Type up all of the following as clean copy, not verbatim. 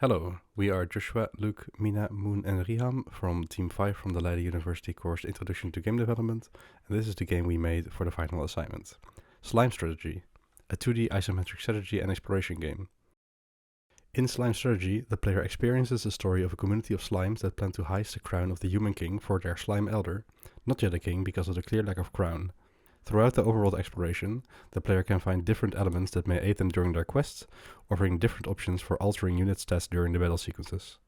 Hello, we are Joshua, Luke, Mina, Moon and Riham from Team 5 from the Leiden University course Introduction to Game Development, and this is the game we made for the final assignment. Slime Strategy, a 2D isometric strategy and exploration game. In Slime Strategy, the player experiences the story of a community of slimes that plan to heist the crown of the human king for their slime elder, not yet a king because of the clear lack of crown. Throughout the overworld exploration, the player can find different elements that may aid them during their quests, offering different options for altering unit stats during the battle sequences.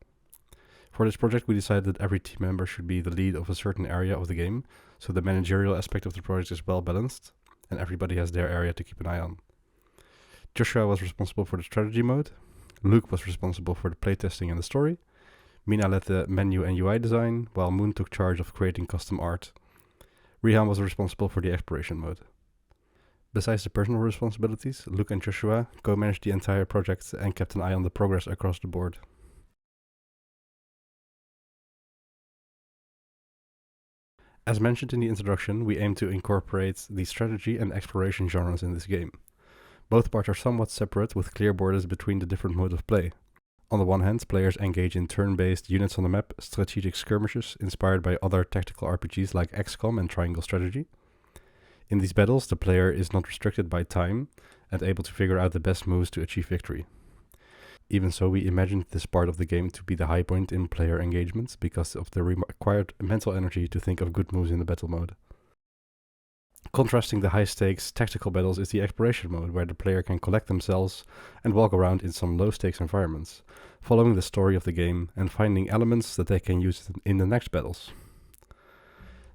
For this project, we decided that every team member should be the lead of a certain area of the game, so the managerial aspect of the project is well balanced, and everybody has their area to keep an eye on. Joshua was responsible for the strategy mode, Luke was responsible for the playtesting and the story, Mina led the menu and UI design, while Moon took charge of creating custom art. Riham was responsible for the exploration mode. Besides the personal responsibilities, Luke and Joshua co-managed the entire project and kept an eye on the progress across the board. As mentioned in the introduction, we aim to incorporate the strategy and exploration genres in this game. Both parts are somewhat separate, with clear borders between the different modes of play. On the one hand, players engage in turn-based units on the map, strategic skirmishes inspired by other tactical RPGs like XCOM and Triangle Strategy. In these battles, the player is not restricted by time and able to figure out the best moves to achieve victory. Even so, we imagined this part of the game to be the high point in player engagement because of the required mental energy to think of good moves in the battle mode. Contrasting the high-stakes tactical battles is the exploration mode, where the player can collect themselves and walk around in some low-stakes environments, following the story of the game and finding elements that they can use in the next battles.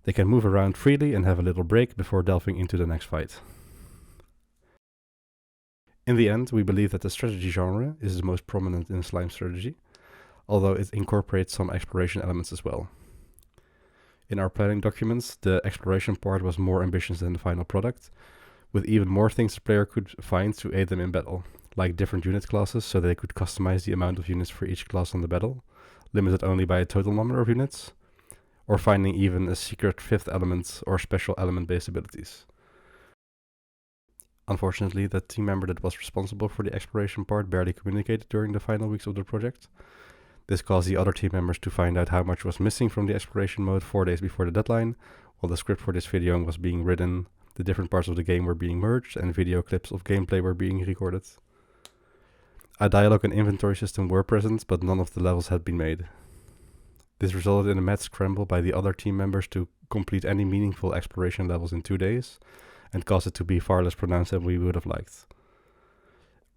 They can move around freely and have a little break before delving into the next fight. In the end, we believe that the strategy genre is the most prominent in Slime Strategy, although it incorporates some exploration elements as well. In our planning documents, the exploration part was more ambitious than the final product, with even more things the player could find to aid them in battle, like different unit classes so they could customize the amount of units for each class on the battle, limited only by a total number of units, or finding even a secret fifth element or special element based abilities. Unfortunately, the team member that was responsible for the exploration part barely communicated during the final weeks of the project. This caused the other team members to find out how much was missing from the exploration mode 4 days before the deadline. While the script for this video was being written, the different parts of the game were being merged and video clips of gameplay were being recorded. A dialogue and inventory system were present, but none of the levels had been made. This resulted in a mad scramble by the other team members to complete any meaningful exploration levels in 2 days, and caused it to be far less pronounced than we would have liked.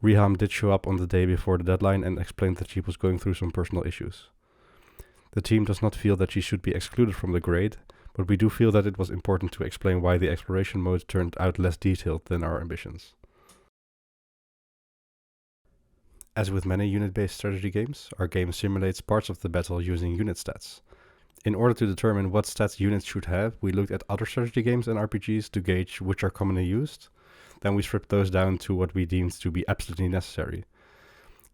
Riham did show up on the day before the deadline and explained that she was going through some personal issues. The team does not feel that she should be excluded from the grade, but we do feel that it was important to explain why the exploration mode turned out less detailed than our ambitions. As with many unit-based strategy games, our game simulates parts of the battle using unit stats. In order to determine what stats units should have, we looked at other strategy games and RPGs to gauge which are commonly used. Then we stripped those down to what we deemed to be absolutely necessary.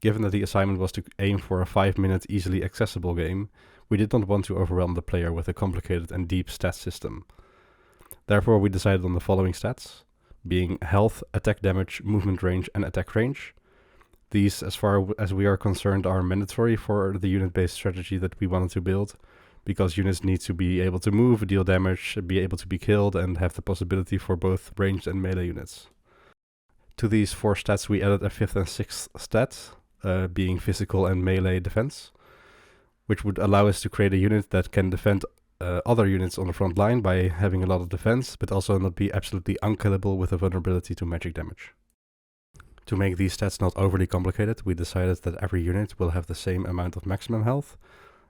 Given that the assignment was to aim for a 5-minute easily accessible game, we did not want to overwhelm the player with a complicated and deep stats system. Therefore, we decided on the following stats, being health, attack damage, movement range, and attack range. These, as far as we are concerned, are mandatory for the unit-based strategy that we wanted to build, because units need to be able to move, deal damage, be able to be killed, and have the possibility for both ranged and melee units. To these 4 stats, we added a 5th and 6th stat, being physical and melee defense, which would allow us to create a unit that can defend other units on the front line by having a lot of defense, but also not be absolutely unkillable with a vulnerability to magic damage. To make these stats not overly complicated, we decided that every unit will have the same amount of maximum health.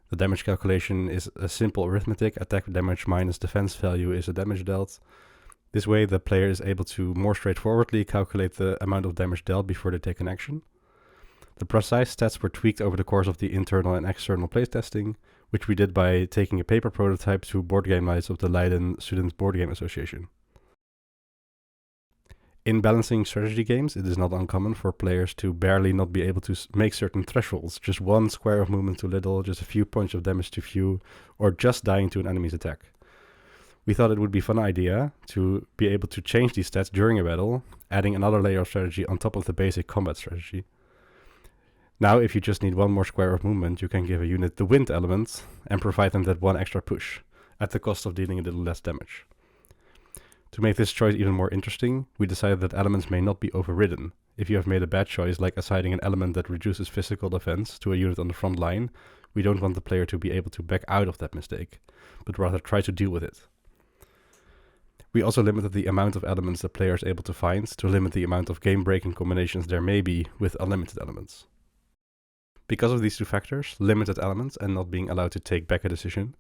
The damage calculation is a simple arithmetic. Attack damage minus defense value is a damage dealt. This way, the player is able to more straightforwardly calculate the amount of damage dealt before they take an action. The precise stats were tweaked over the course of the internal and external playtesting, which we did by taking a paper prototype to board game nights of the Leiden Student Board Game Association. In balancing strategy games, it is not uncommon for players to barely not be able to make certain thresholds, just 1 square of movement too little, just a few points of damage too few, or just dying to an enemy's attack. We thought it would be a fun idea to be able to change these stats during a battle, adding another layer of strategy on top of the basic combat strategy. Now, if you just need one more square of movement, you can give a unit the wind element and provide them that one extra push, at the cost of dealing a little less damage. To make this choice even more interesting, we decided that elements may not be overridden. If you have made a bad choice, like assigning an element that reduces physical defense to a unit on the front line, we don't want the player to be able to back out of that mistake, but rather try to deal with it. We also limited the amount of elements the player is able to find to limit the amount of game-breaking combinations there may be with unlimited elements. Because of these two factors, limited elements and not being allowed to take back a decision,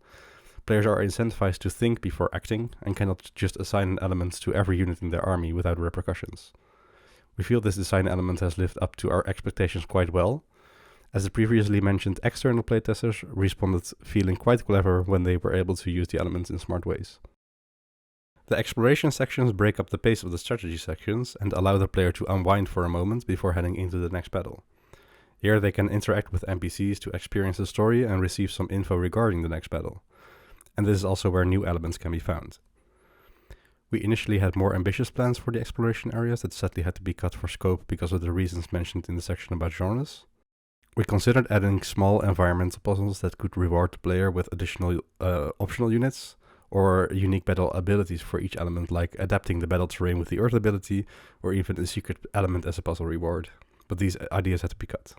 players are incentivized to think before acting and cannot just assign an element to every unit in their army without repercussions. We feel this design element has lived up to our expectations quite well, as the previously mentioned external playtesters responded feeling quite clever when they were able to use the elements in smart ways. The exploration sections break up the pace of the strategy sections and allow the player to unwind for a moment before heading into the next battle. Here they can interact with NPCs to experience the story and receive some info regarding the next battle. And this is also where new elements can be found. We initially had more ambitious plans for the exploration areas that sadly had to be cut for scope because of the reasons mentioned in the section about genres. We considered adding small environmental puzzles that could reward the player with additional optional units, or unique battle abilities for each element, like adapting the battle terrain with the Earth ability, or even a secret element as a puzzle reward. But these ideas had to be cut.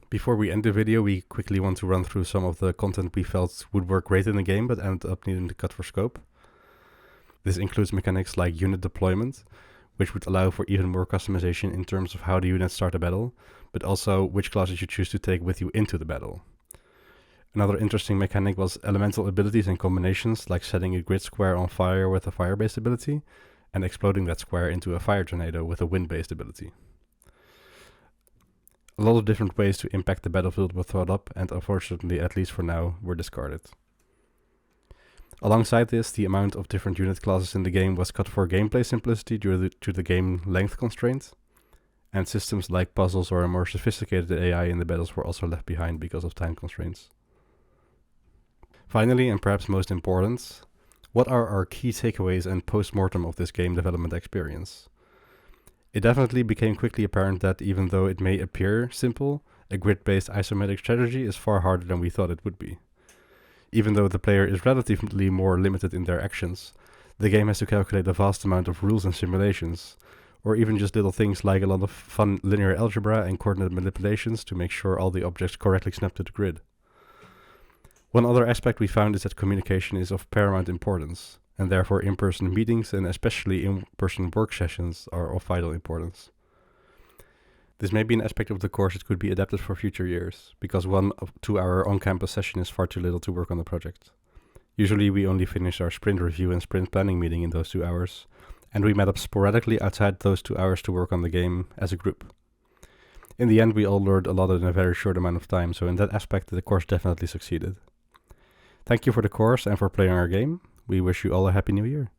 Before we end the video, we quickly want to run through some of the content we felt would work great in the game, but ended up needing to cut for scope. This includes mechanics like unit deployment, which would allow for even more customization in terms of how the units start a battle, but also which classes you choose to take with you into the battle. Another interesting mechanic was elemental abilities and combinations, like setting a grid square on fire with a fire-based ability, and exploding that square into a fire tornado with a wind-based ability. A lot of different ways to impact the battlefield were thought up, and unfortunately, at least for now, were discarded. Alongside this, the amount of different unit classes in the game was cut for gameplay simplicity due to the game length constraint, and systems like puzzles or a more sophisticated AI in the battles were also left behind because of time constraints. Finally, and perhaps most important, what are our key takeaways and post-mortem of this game development experience? It definitely became quickly apparent that even though it may appear simple, a grid-based isometric strategy is far harder than we thought it would be. Even though the player is relatively more limited in their actions, the game has to calculate a vast amount of rules and simulations, or even just little things like a lot of fun linear algebra and coordinate manipulations to make sure all the objects correctly snap to the grid. One other aspect we found is that communication is of paramount importance, and therefore in-person meetings and especially in-person work sessions are of vital importance. This may be an aspect of the course that could be adapted for future years, because 1 2-hour on-campus session is far too little to work on the project. Usually we only finish our sprint review and sprint planning meeting in those 2 hours, and we met up sporadically outside those 2 hours to work on the game as a group. In the end, we all learned a lot in a very short amount of time, so in that aspect the course definitely succeeded. Thank you for the course and for playing our game. We wish you all a happy new year.